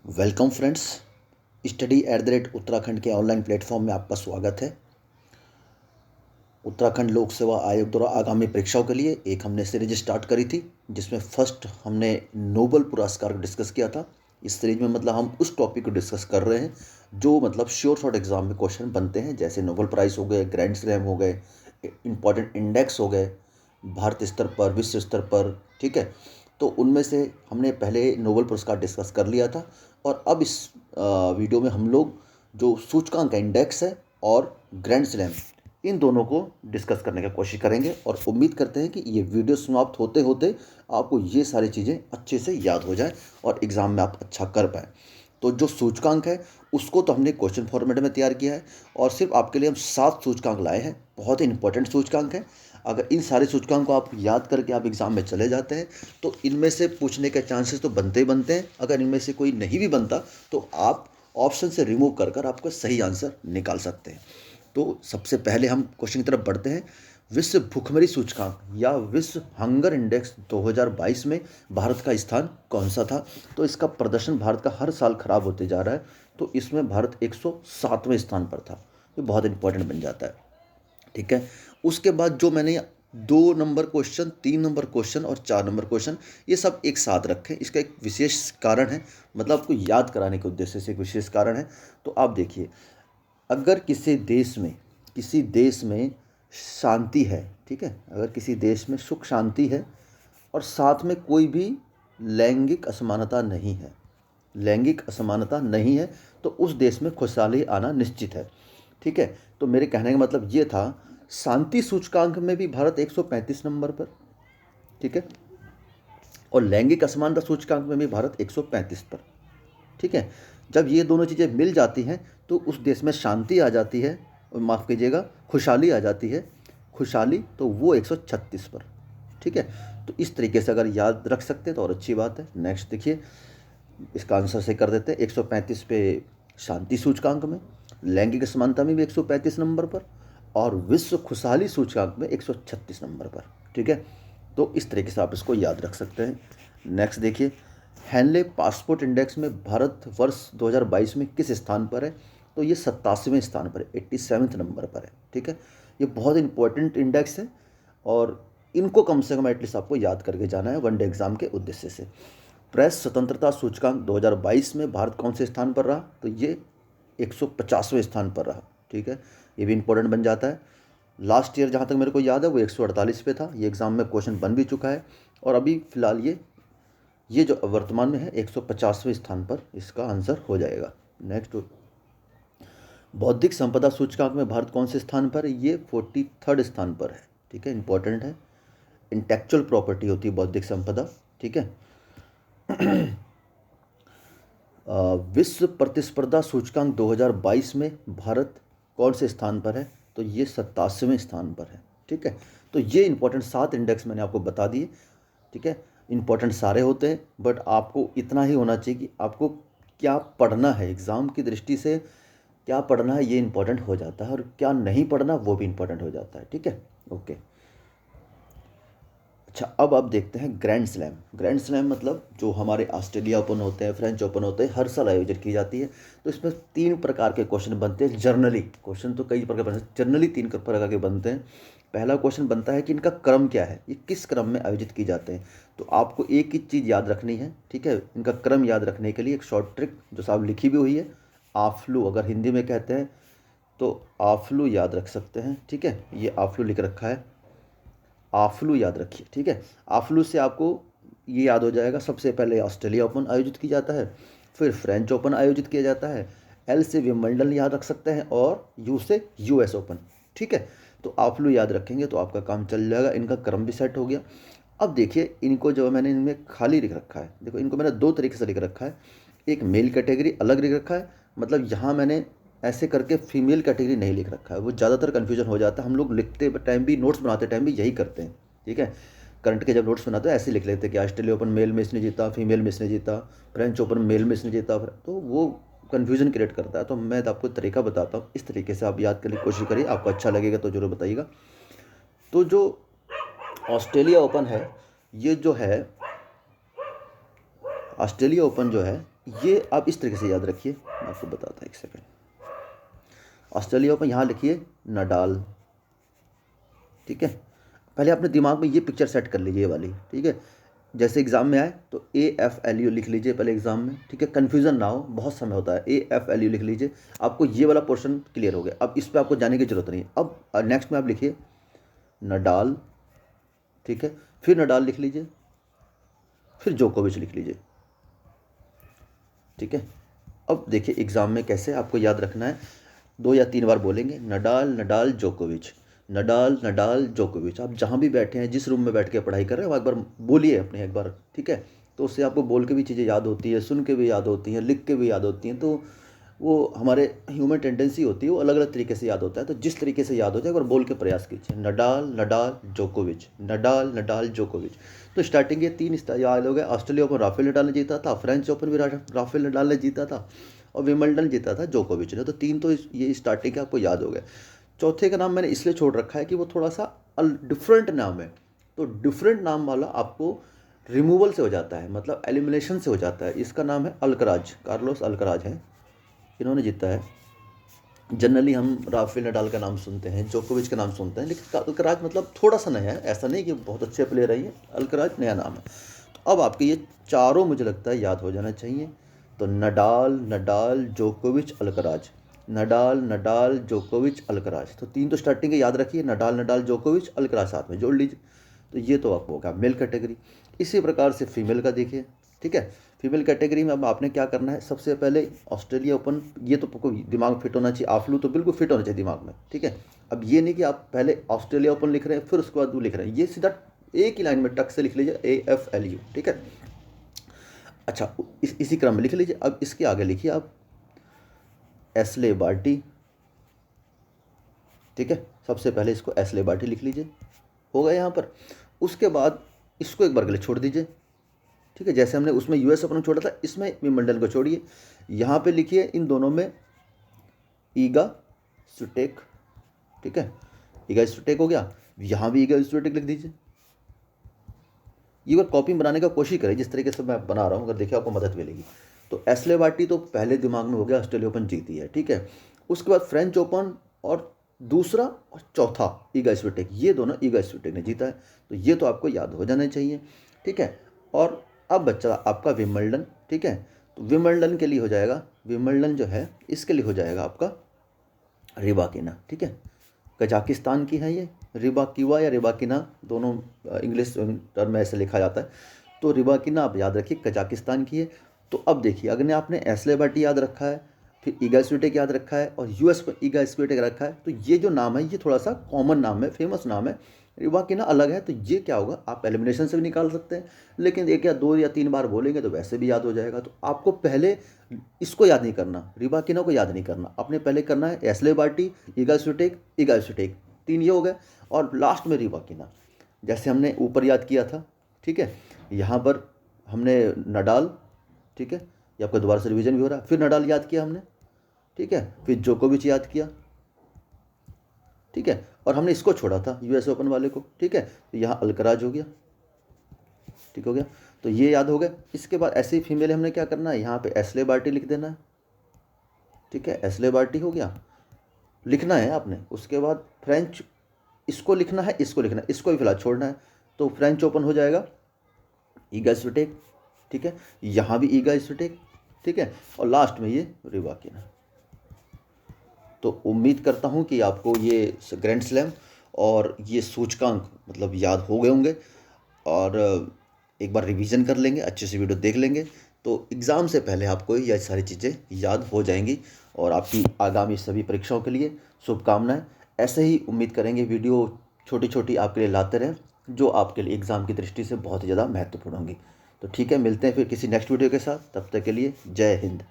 Welcome friends. स्टडी@उत्तराखंड के online platform में आपका स्वागत है। उत्तराखंड लोक सेवा आयोग द्वारा आगामी परीक्षाओं के लिए एक हमने सीरीज स्टार्ट करी थी, जिसमें फर्स्ट हमने नोबल पुरस्कार को डिस्कस किया था। इस सीरीज में मतलब हम उस टॉपिक को डिस्कस कर रहे हैं जो मतलब श्योर शॉर्ट एग्जाम में क्वेश्चन बनते हैं, जैसे नोबल प्राइज़ हो गए, ग्रैंड स्लैम हो गए, इंपॉर्टेंट इंडेक्स हो गए, भारत स्तर पर, विश्व स्तर पर। ठीक है, तो उनमें से हमने पहले नोबल पुरस्कार डिस्कस कर लिया था और अब इस वीडियो में हम लोग जो सूचकांक इंडेक्स है और ग्रैंड स्लैम, इन दोनों को डिस्कस करने का कोशिश करेंगे और उम्मीद करते हैं कि ये वीडियो समाप्त होते होते आपको ये सारी चीज़ें अच्छे से याद हो जाए और एग्ज़ाम में आप अच्छा कर पाएँ। तो जो सूचकांक है उसको तो हमने क्वेश्चन फॉर्मेट में तैयार किया है और सिर्फ आपके लिए हम 7 सूचकांक लाए हैं। बहुत ही इंपॉर्टेंट सूचकांक है। अगर इन सारे सूचकांक को आप याद करके आप एग्ज़ाम में चले जाते हैं तो इनमें से पूछने के चांसेस तो बनते ही बनते हैं। अगर इनमें से कोई नहीं भी बनता तो आप ऑप्शन से रिमूव कर कर आपको सही आंसर निकाल सकते हैं। तो सबसे पहले हम क्वेश्चन की तरफ बढ़ते हैं। विश्व भूखमरी सूचकांक या विश्व हंगर इंडेक्स 2022 में भारत का स्थान कौन सा था? तो इसका प्रदर्शन भारत का हर साल खराब होते जा रहा है, तो इसमें भारत 107वें स्थान पर था। ये बहुत इंपॉर्टेंट बन जाता है। ठीक है, उसके बाद जो मैंने 2 नंबर क्वेश्चन, 3 नंबर क्वेश्चन और 4 नंबर क्वेश्चन, ये सब एक साथ रखें। इसका एक विशेष कारण है, मतलब आपको याद कराने के उद्देश्य से एक विशेष कारण है। तो आप देखिए, अगर किसी देश में शांति है, ठीक है, अगर किसी देश में सुख शांति है और साथ में कोई भी लैंगिक असमानता नहीं है, तो उस देश में खुशहाली आना निश्चित है। ठीक है, तो मेरे कहने का मतलब ये था, शांति सूचकांक में भी भारत 135 नंबर पर, ठीक है, और लैंगिक असमानता सूचकांक में भी भारत 135 पर। ठीक है, जब ये दोनों चीज़ें मिल जाती हैं तो उस देश में शांति आ जाती है, माफ़ कीजिएगा, खुशहाली आ जाती है। खुशहाली तो वो 136 पर। ठीक है, तो इस तरीके से अगर याद रख सकते हैं तो और अच्छी बात है। नेक्स्ट देखिए, इसका आंसर से कर देते हैं। 135 पे शांति सूचकांक में, लैंगिक असमानता में भी 135 नंबर पर और विश्व खुशहाली सूचकांक में 136 नंबर पर। ठीक है, तो इस तरीके से आप इसको याद रख सकते हैं। नेक्स्ट देखिए, हैनले पासपोर्ट इंडेक्स में भारत वर्ष 2022 में किस स्थान पर है? तो ये 87वें स्थान पर है, 87वें नंबर पर है। ठीक है, ये बहुत इंपॉर्टेंट इंडेक्स है और इनको कम से कम एटलीस्ट आपको याद करके जाना है वनडे एग्जाम के उद्देश्य से। प्रेस स्वतंत्रता सूचकांक 2022 में भारत कौन से स्थान पर रहा? तो ये 150वें स्थान पर रहा। ठीक है, ये भी इंपॉर्टेंट बन जाता है। लास्ट ईयर जहाँ तक मेरे को याद है वो 148 पे था। ये एग्ज़ाम में क्वेश्चन बन भी चुका है और अभी फ़िलहाल ये जो वर्तमान में है 150वें स्थान पर इसका आंसर हो जाएगा। नेक्स्ट, बौद्धिक संपदा सूचकांक में भारत कौन से स्थान पर है? ये 43rd स्थान पर है। ठीक है, इंपॉर्टेंट है। इंटेलेक्चुअल प्रॉपर्टी होती है बौद्धिक संपदा। ठीक है, विश्व प्रतिस्पर्धा सूचकांक 2022 में भारत कौन से स्थान पर है? तो ये 87वें स्थान पर है। ठीक है, तो ये इंपॉर्टेंट 7 इंडेक्स मैंने आपको बता दिए। ठीक है, इंपॉर्टेंट सारे होते हैं, बट आपको इतना ही होना चाहिए कि आपको क्या पढ़ना है एग्ज़ाम की दृष्टि से, क्या पढ़ना है ये इंपॉर्टेंट हो जाता है और क्या नहीं पढ़ना वो भी इंपॉर्टेंट हो जाता है। ठीक है, ओके। अच्छा, अब आप देखते हैं ग्रैंड स्लैम। ग्रैंड स्लैम मतलब जो हमारे ऑस्ट्रेलिया ओपन होते हैं, फ्रेंच ओपन होते हैं, हर साल आयोजित की जाती है। तो इसमें 3 प्रकार के क्वेश्चन बनते हैं जर्नली। क्वेश्चन तो कई प्रकार बनते हैं, जर्नली 3 प्रकार के बनते हैं। पहला क्वेश्चन बनता है कि इनका क्रम क्या है, ये किस क्रम में आयोजित की जाते हैं। तो आपको एक ही चीज़ याद रखनी है। ठीक है, इनका क्रम याद रखने के लिए एक शॉर्ट ट्रिक जो साहब लिखी भी हुई है, आफलू अगर हिंदी में कहते हैं तो आफलू याद रख सकते हैं। ठीक है, ये आफलू लिख रखा है, आफलू याद रखिए। ठीक है, आफलू से आपको ये याद हो जाएगा, सबसे पहले ऑस्ट्रेलिया ओपन आयोजित किया जाता है, फिर फ्रेंच ओपन आयोजित किया जाता है, एल से विंबलडन याद रख सकते हैं और यू से यूएस ओपन। ठीक है, तो आफलू याद रखेंगे तो आपका काम चल जाएगा। इनका क्रम भी सेट हो गया। अब देखिए, इनको जो मैंने इनमें खाली लिख रखा है, देखो इनको मैंने 2 तरीके से लिख रखा है। एक मेल कैटेगरी अलग लिख रखा है, मतलब यहाँ मैंने ऐसे करके फीमेल कैटेगरी नहीं लिख रखा है, वो ज़्यादातर कन्फ्यूजन हो जाता है। हम लोग लिखते टाइम भी, नोट्स बनाते टाइम भी यही करते हैं। ठीक है, करंट के जब नोट्स बनाते हैं ऐसे लिख लेते हैं कि ऑस्ट्रेलिया ओपन मेल में इसने जीता, फीमेल में इसने जीता, फ्रेंच ओपन मेल में इसने जीता, तो वो कन्फ्यूजन क्रिएट करता है। तो मैं आपको तरीका बताता हूँ, इस तरीके से आप याद करने की कोशिश करिए, आपको अच्छा लगेगा तो ज़रूर बताइएगा। तो जो ऑस्ट्रेलिया ओपन है, ये जो है ऑस्ट्रेलिया ओपन जो है ये आप इस तरीके से याद रखिए, मैं आपको बताता हूँ, एक सेकंड। ऑस्ट्रेलिया ओपन यहाँ लिखिए नडाल, ठीक है। पहले अपने दिमाग में ये पिक्चर सेट कर लीजिए, ये वाली, ठीक है। जैसे एग्ज़ाम में आए तो AFLU लिख लीजिए पहले एग्ज़ाम में, ठीक है। कन्फ्यूज़न ना हो, बहुत समय होता है। AFLU लिख लीजिए, आपको ये वाला पोर्शन क्लियर हो गया। अब इस पर आपको जाने की ज़रूरत नहीं। अब नेक्स्ट में आप लिखिए नडाल, ठीक है। फिर नडाल लिख लीजिए, फिर जोकोविच लिख लीजिए, ठीक है। अब देखिए एग्ज़ाम में कैसे आपको याद रखना है, 2 या 3 बार बोलेंगे नडाल नडाल जोकोविच, नडाल नडाल जोकोविच। आप जहाँ भी बैठे हैं, जिस रूम में बैठ के पढ़ाई कर रहे हैं, वहाँ एक बार बोलिए अपने एक बार, ठीक है। तो उससे आपको बोल के भी चीज़ें याद होती है, सुन के भी याद होती हैं, लिख के भी याद होती हैं। तो वो हमारे ह्यूमन टेंडेंसी होती है, वो अलग अलग तरीके से याद होता है। तो जिस तरीके से याद हो जाए एक बार बोल के प्रयास कीजिए, नडाल नडाल जोकोविच, नडाल नडाल जोकोविच। तो स्टार्टिंग ये 3 याद हो गए। ऑस्ट्रेलिया ओपन राफेल नडाल ने जीता था, फ्रेंच ओपन भी राफेल नडाल ने जीता था, और विंबलडन जीता था जोकोविच ने। तो 3 तो ये स्टार्टिंग के आपको याद हो गए। चौथे का नाम मैंने इसलिए छोड़ रखा है कि वो थोड़ा सा डिफरेंट नाम है। तो डिफरेंट नाम वाला आपको रिमूवल से हो जाता है, मतलब एलिमिनेशन से हो जाता है। इसका नाम है अल्कराज, कार्लोस अल्कराज है, इन्होंने जीता है। जनरली हम राफेल नडाल का नाम सुनते हैं, जोकोविच का नाम सुनते हैं, लेकिन अल्कराज मतलब थोड़ा सा नया है, ऐसा नहीं कि बहुत अच्छे प्लेयर है ये, अल्कराज नया नाम है। तो अब आपके ये चारों मुझे लगता है याद हो जाना चाहिए। तो नडाल नडाल जोकोविच अल्कराज, नडाल नडाल जोकोविच अल्कराज। तो 3 तो स्टार्टिंग के याद रखिए, नडाल नडाल जोकोविच अल्कराज साथ में जोड़ लीजिए। तो ये तो आपको होगा मेल कैटेगरी। इसी प्रकार से फीमेल का देखिए, ठीक है। फीमेल कैटेगरी में अब आपने क्या करना है, सबसे पहले ऑस्ट्रेलिया ओपन, ये तो आपको दिमाग फिट होना चाहिए, आफलू तो बिल्कुल फिट होना चाहिए दिमाग में, ठीक है। अब ये नहीं कि आप पहले ऑस्ट्रेलिया ओपन लिख रहे हैं फिर उसके बाद वो लिख रहे हैं, ये सीधा एक ही लाइन में टक से लिख लीजिए AFLU, ठीक है। अच्छा, इसी क्रम में लिख लीजिए। अब इसके आगे लिखिए आप एस्ले बार्टी, ठीक है। सबसे पहले इसको एस्ले बार्टी लिख लीजिए, हो गया यहाँ पर। उसके बाद इसको एक बार के लिए छोड़ दीजिए, ठीक है। जैसे हमने उसमें US ओपन छोड़ा था, इसमें विंबलडन को छोड़िए। यहाँ पे लिखिए इन दोनों में ईगा स्विटेक, ठीक है। ईगा स्विटेक हो गया, यहाँ भी ईगा स्विटेक लिख दीजिए। ये बार कॉपी बनाने का कोशिश करें जिस तरीके से मैं बना रहा हूँ, अगर देखिए आपको मदद मिलेगी। तो एस्ले बार्टी तो पहले दिमाग में हो गया, ऑस्ट्रेलिया ओपन जीती है, ठीक है। उसके बाद फ्रेंच ओपन और दूसरा और चौथा ईगा स्विटेक, ये दोनों ईगा स्विटेक ने जीता है। तो ये तो आपको याद हो जाना चाहिए, ठीक है। और अब बच्चा आपका विंबलडन, ठीक है। तो विंबलडन के लिए हो जाएगा, विंबलडन जो है इसके लिए हो जाएगा आपका रिबाकिना, ठीक है। कजाकिस्तान की है ये, रिबाकिवा या रिबाकिना दोनों इंग्लिश टर्म में ऐसे लिखा जाता है। तो रिबाकिना आप याद रखिए कजाकिस्तान की है। तो अब देखिए अगर आपने एस्ले बार्टी याद रखा है, फिर ईगा स्विटेक याद रखा है और US पर ईगा स्विटेक रखा है, तो ये जो नाम है ये थोड़ा सा कॉमन नाम है, फेमस नाम है। रिबाकिना अलग है, तो ये क्या होगा, आप एलिमिनेशन से भी निकाल सकते हैं, लेकिन 1 या 2 या 3 बार बोलेंगे तो वैसे भी याद हो जाएगा। तो आपको पहले इसको याद नहीं करना, रिबाकिना को याद नहीं करना, आपने पहले करना है एस्ले बार्टी, ईगा स्विटेक, 3 ये हो गए, और लास्ट में रिबाकिना, जैसे हमने ऊपर याद किया था, ठीक है। यहाँ पर हमने नडाल, ठीक है, ये आपका दोबारा से रिवीजन भी हो रहा है। फिर नडाल याद किया हमने, ठीक है। फिर जोकोविच याद किया, ठीक है। और हमने इसको छोड़ा था US ओपन वाले को, ठीक है। तो यहाँ अल्कराज हो गया, ठीक हो गया। तो ये याद हो गया। इसके बाद ऐसे ही फीमेल हमने क्या करना है, यहाँ पे एस्ले बार्टी लिख देना है, ठीक है। एस्ले बार्टी हो गया, लिखना है आपने। उसके बाद फ्रेंच, इसको लिखना है, इसको लिखना है, इसको भी फिलहाल छोड़ना है। तो फ्रेंच ओपन हो जाएगा ईगा स्विटेक, ठीक है। यहाँ भी ईगा स्विटेक, ठीक है। और लास्ट में ये रिबाकिना। तो उम्मीद करता हूँ कि आपको ये ग्रैंड स्लैम और ये सूचकांक मतलब याद हो गए होंगे, और एक बार रिवीजन कर लेंगे, अच्छे से वीडियो देख लेंगे, तो एग्ज़ाम से पहले आपको ये सारी चीज़ें याद हो जाएंगी। और आपकी आगामी सभी परीक्षाओं के लिए शुभकामनाएं। ऐसे ही उम्मीद करेंगे वीडियो छोटी छोटी आपके लिए लाते रहें, जो आपके लिए एग्ज़ाम की दृष्टि से बहुत ही ज़्यादा महत्वपूर्ण होंगी। तो ठीक है, मिलते हैं फिर किसी नेक्स्ट वीडियो के साथ, तब तक के लिए जय हिंद।